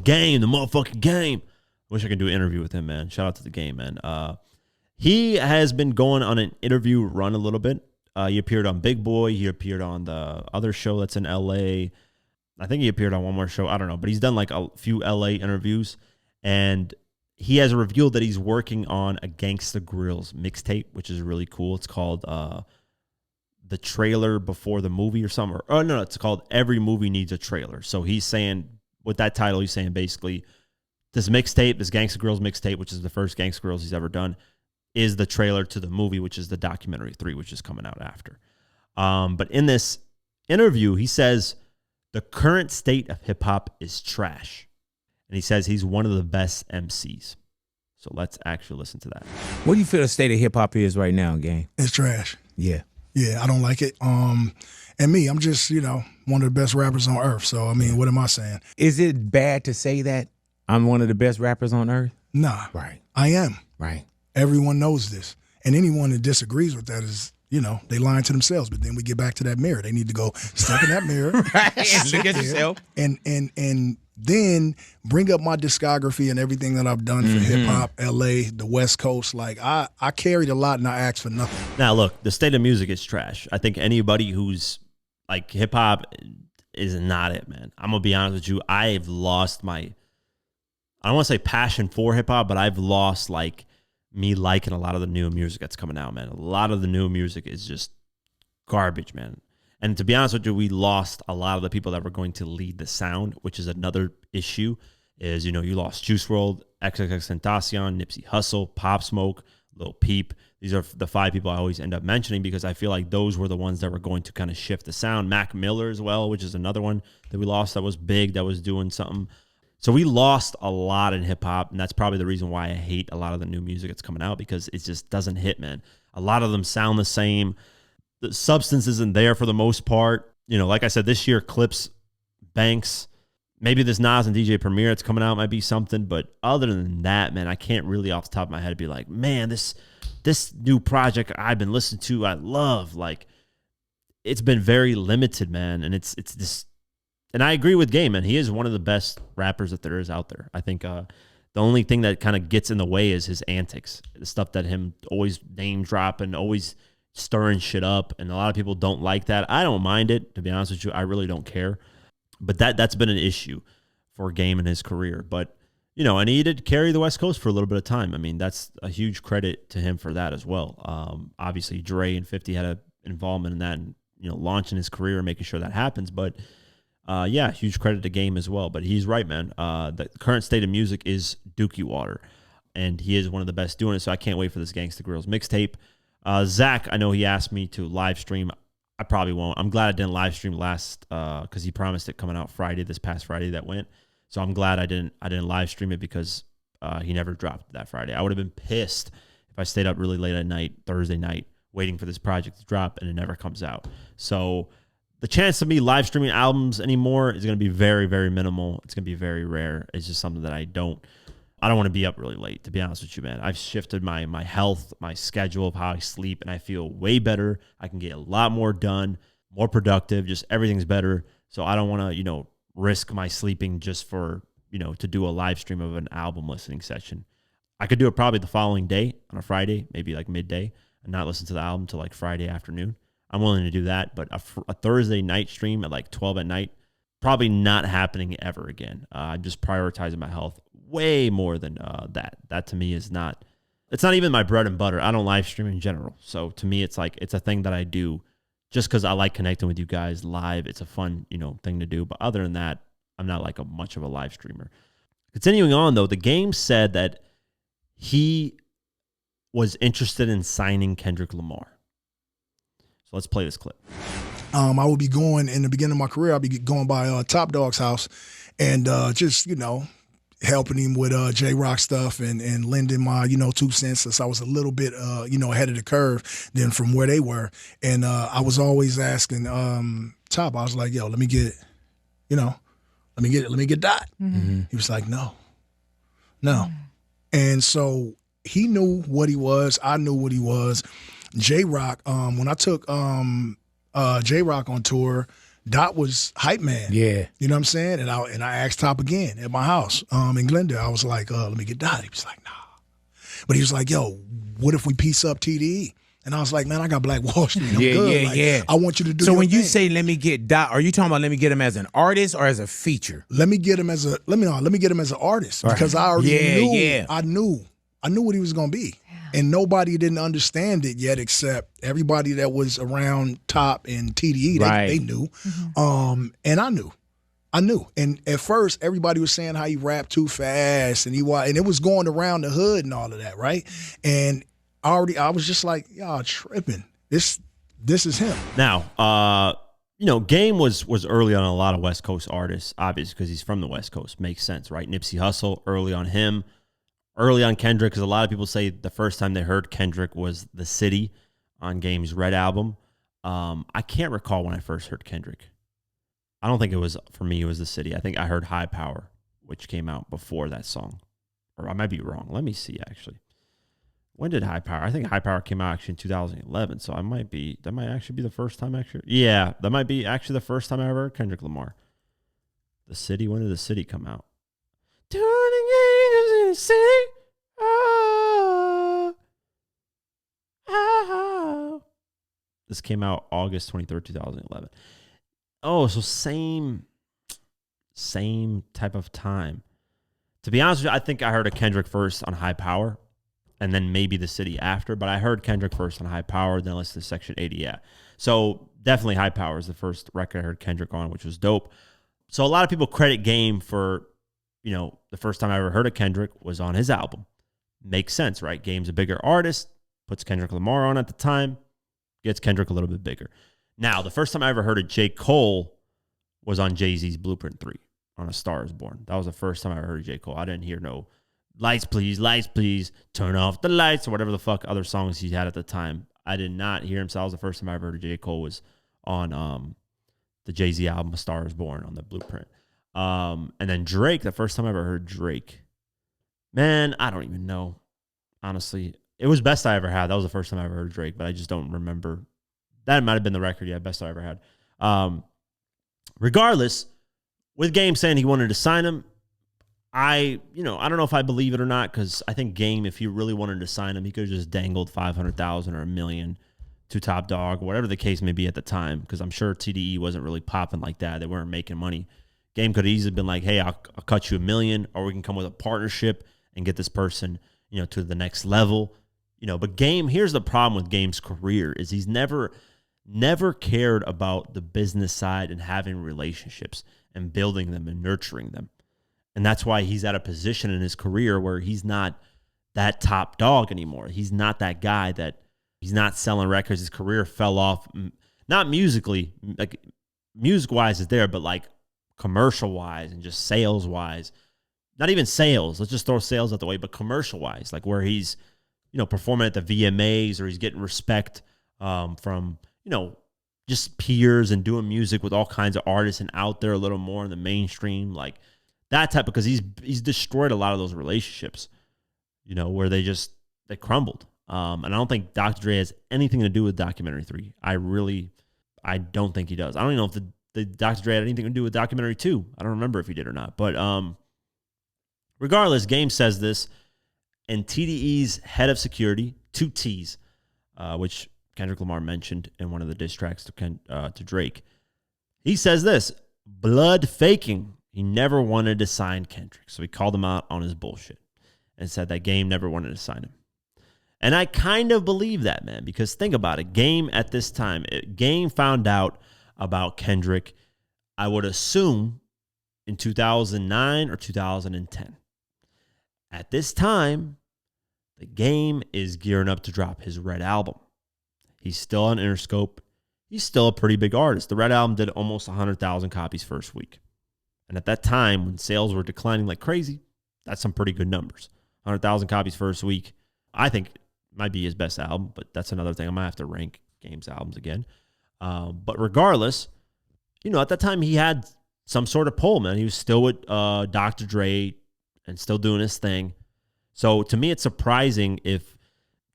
Game, the motherfucking Game. Wish I could do an interview with him, man. Shout out to the Game, man. He has been going on an interview run a little bit. He appeared on Big Boy. He appeared on the other show that's in L.A. I think he appeared on one more show. I don't know. But he's done like a few L.A. interviews. And he has revealed that he's working on a Gangsta Grillz mixtape, which is really cool. It's called The Trailer Before the Movie or something. Oh, no, it's called Every Movie Needs a Trailer. So he's saying, with that title, he's saying basically this mixtape, this Gangsta Grillz mixtape, which is the first Gangsta Grillz he's ever done, is the trailer to the movie, which is the documentary 3, which is coming out after. But in this interview, he says the current state of hip-hop is trash. And he says he's one of the best MCs. So let's actually listen to that. What do you feel the state of hip-hop is right now, gang? It's trash. Yeah. Yeah, I don't like it. And me, I'm just, one of the best rappers on earth. So, I mean, what am I saying? Is it bad to say that I'm one of the best rappers on earth? Nah. Right. I am. Right. Everyone knows this. And anyone that disagrees with that is, they lying to themselves. But then we get back to that mirror. They need to go step in that mirror. Right. Look at yourself. And then bring up my discography and everything that I've done for hip-hop, L.A., the West Coast. Like, I carried a lot and I asked for nothing. Now, look, the state of music is trash. I think anybody who's like hip-hop is not it, man. I'm going to be honest with you. I've lost my, I don't want to say passion for hip-hop, but I've lost, like, me liking a lot of the new music that's coming out, man. A lot of the new music is just garbage, man. And to be honest with you, we lost a lot of the people that were going to lead the sound, which is another issue, is, you lost Juice WRLD, XXXTentacion, Nipsey Hussle, Pop Smoke, Lil Peep. These are the 5 people I always end up mentioning because I feel like those were the ones that were going to kind of shift the sound. Mac Miller as well, which is another one that we lost that was big, that was doing something. So we lost a lot in hip-hop, and that's probably the reason why I hate a lot of the new music that's coming out, because it just doesn't hit, man. A lot of them sound the same. The substance isn't there for the most part. Like I said, this year, Clips, Banks, maybe this Nas and DJ Premier that's coming out might be something, but other than that, man, I can't really off the top of my head be like, man, this new project I've been listening to, I love. Like, it's been very limited, man, and it's this. And I agree with Game, man. He is one of the best rappers that there is out there. I think the only thing that kind of gets in the way is his antics, the stuff that him always name dropping, always stirring shit up, and a lot of people don't like that. I don't mind it, to be honest with you. I really don't care. But that's been an issue for Game in his career. But, and he did carry the West Coast for a little bit of time. I mean, that's a huge credit to him for that as well. Obviously, Dre and 50 had an involvement in that and, launching his career and making sure that happens. But, yeah, huge credit to Game as well. But he's right, man. The current state of music is Dookie Water, and he is one of the best doing it, so I can't wait for this Gangsta Grillz mixtape. Zach, I know he asked me to live stream. I probably won't. I'm glad I didn't live stream last because he promised it coming out this past Friday that went. So I'm glad I didn't live stream it because he never dropped that Friday. I would have been pissed if I stayed up really late at night, Thursday night, waiting for this project to drop and it never comes out. So the chance of me live streaming albums anymore is going to be very, very minimal. It's going to be very rare. It's just something that I don't want to be up really late, to be honest with you, man. I've shifted my health, my schedule of how I sleep, and I feel way better. I can get a lot more done, more productive, just everything's better. So I don't want to, risk my sleeping just for, to do a live stream of an album listening session. I could do it probably the following day on a Friday, maybe like midday, and not listen to the album till like Friday afternoon. I'm willing to do that, but a Thursday night stream at like 12 at night, probably not happening ever again. I'm just prioritizing my health way more than that. That to me is not, it's not even my bread and butter. I don't live stream in general. So to me, it's like, it's a thing that I do just because I like connecting with you guys live. It's a fun, thing to do. But other than that, I'm not like much of a live streamer. Continuing on though, the Game said that he was interested in signing Kendrick Lamar. So let's play this clip. I would be going, in the beginning of my career, I'd be going by Top Dog's house and just, helping him with J-Rock stuff and lending my, 2 cents since I was a little bit, ahead of the curve than from where they were. And I was always asking Top, I was like, yo, let me get dot. Mm-hmm. He was like, no. And so he knew what he was. I knew what he was. J-Rock, when I took J-Rock on tour, Dot was hype man. Yeah. You know what I'm saying? And I asked Top again at my house in Glendale. I was like, let me get Dot. He was like, nah. But he was like, yo, what if we piece up TDE? And I was like, man, I got Black Wall Street. I'm good. Like, I want you to do So your when you thing. say let me get Dot, are you talking about let me get him as an artist or as a feature? Let me get him as an artist because I already knew. I knew what he was gonna be. And nobody didn't understand it yet except everybody that was around Top and TDE. They knew. And I knew. And at first, everybody was saying how he rapped too fast and it was going around the hood and all of that, right? And I was just like, y'all tripping. This is him. Now, Game was early on a lot of West Coast artists, obviously, because he's from the West Coast. Makes sense, right? Nipsey Hussle, early on him. Early on Kendrick, because a lot of people say the first time they heard Kendrick was The City on Game's Red album. I can't recall when I first heard Kendrick. I don't think it was, for me, it was The City. I think I heard High Power, which came out before that song. Or I might be wrong. Let me see, actually. When did High Power? I think High Power came out actually in 2011, so that might actually be the first time actually. Yeah, that might be actually the first time I ever heard Kendrick Lamar. The City, when did The City come out? Turning angels in the city. Oh, oh. This came out August 23rd, 2011. Oh, so same type of time. To be honest with you, I think I heard of Kendrick first on High Power and then maybe The City after, but I heard Kendrick first on High Power, then I listened to Section 80, yeah. So definitely High Power is the first record I heard Kendrick on, which was dope. So a lot of people credit Game for, the first time I ever heard of Kendrick was on his album. Makes sense, right? Game's a bigger artist, puts Kendrick Lamar on at the time, gets Kendrick a little bit bigger. Now, the first time I ever heard of J. Cole was on Jay-Z's Blueprint 3 on A Star Is Born. That was the first time I ever heard of J. Cole. I didn't hear no lights, please, turn off the lights, or whatever the fuck other songs he had at the time. I did not hear him. So that was the first time I ever heard of J. Cole was on the Jay-Z album, A Star Is Born, on the Blueprint. And then Drake, the first time I ever heard Drake. Man, I don't even know. Honestly, it was Best I Ever Had. That was the first time I ever heard Drake, but I just don't remember. That might have been the record, yeah, Best I Ever Had. Regardless, with Game saying he wanted to sign him, I don't know if I believe it or not, because I think Game, if he really wanted to sign him, he could have just dangled $500,000 or $1 million to Top Dog, whatever the case may be at the time, because I'm sure TDE wasn't really popping like that. They weren't making money. Game could have easily been like, hey, I'll cut you $1 million, or we can come with a partnership and get this person, to the next level. But Game, here's the problem with Game's career is he's never cared about the business side and having relationships and building them and nurturing them. And that's why he's at a position in his career where he's not that top dog anymore. He's not that guy that he's not selling records. His career fell off, not musically, like music-wise is there, but like commercial-wise and just sales-wise. Not even sales. Let's just throw sales out the way, but commercial-wise, like where he's, performing at the VMAs or he's getting respect from, just peers and doing music with all kinds of artists and out there a little more in the mainstream, like that type, because he's destroyed a lot of those relationships, where they crumbled. And I don't think Dr. Dre has anything to do with Documentary 3. I don't think he does. I don't even know if the Dr. Dre had anything to do with Documentary 2. I don't remember if he did or not. But regardless, Game says this, and TDE's head of security, 2 T's, which Kendrick Lamar mentioned in one of the diss tracks to Drake. He says this, blood faking. He never wanted to sign Kendrick. So he called him out on his bullshit and said that Game never wanted to sign him. And I kind of believe that, man, because think about it. Game at this time, Game found out about Kendrick, I would assume, in 2009 or 2010. At this time, the Game is gearing up to drop his Red album. He's still on Interscope. He's still a pretty big artist. The Red album did almost 100,000 copies first week. And at that time, when sales were declining like crazy, that's some pretty good numbers. 100,000 copies first week. I think it might be his best album, but that's another thing. I might have to rank Game's albums again. But regardless, at that time, he had some sort of pull, man. He was still with Dr. Dre and still doing his thing. So to me, it's surprising if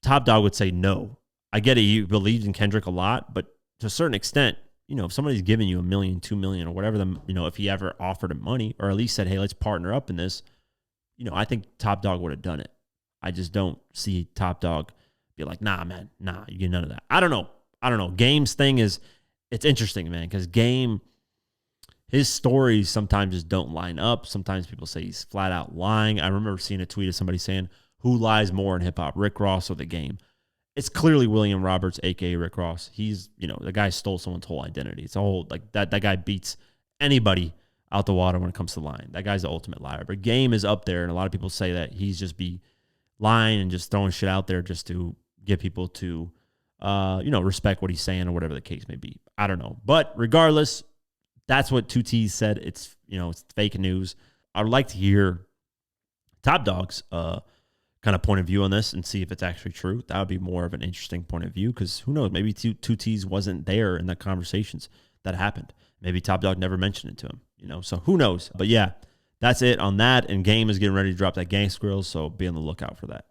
Top Dog would say no. I get it. He believed in Kendrick a lot, but to a certain extent, if somebody's giving you $1 million, $2 million, or whatever, if he ever offered him money or at least said, hey, let's partner up in this, I think Top Dog would have done it. I just don't see Top Dog be like, nah, man, nah, you get none of that. I don't know. Game's thing is, it's interesting, man, because Game, his stories sometimes just don't line up. Sometimes people say he's flat out lying. I remember seeing a tweet of somebody saying, who lies more in hip hop, Rick Ross or The Game? It's clearly William Roberts, aka Rick Ross. He's, the guy stole someone's whole identity. It's a whole, like, that guy beats anybody out the water when it comes to lying. That guy's the ultimate liar. But Game is up there, and a lot of people say that he's just be lying and just throwing shit out there just to get people to, respect what he's saying or whatever the case may be. I don't know. But regardless, that's what 2T's said. It's, it's fake news. I would like to hear Top Dog's kind of point of view on this and see if it's actually true. That would be more of an interesting point of view, because who knows? Maybe 2T's wasn't there in the conversations that happened. Maybe Top Dog never mentioned it to him, so who knows? But yeah, that's it on that. And Game is getting ready to drop that Gang Squirrels, so be on the lookout for that.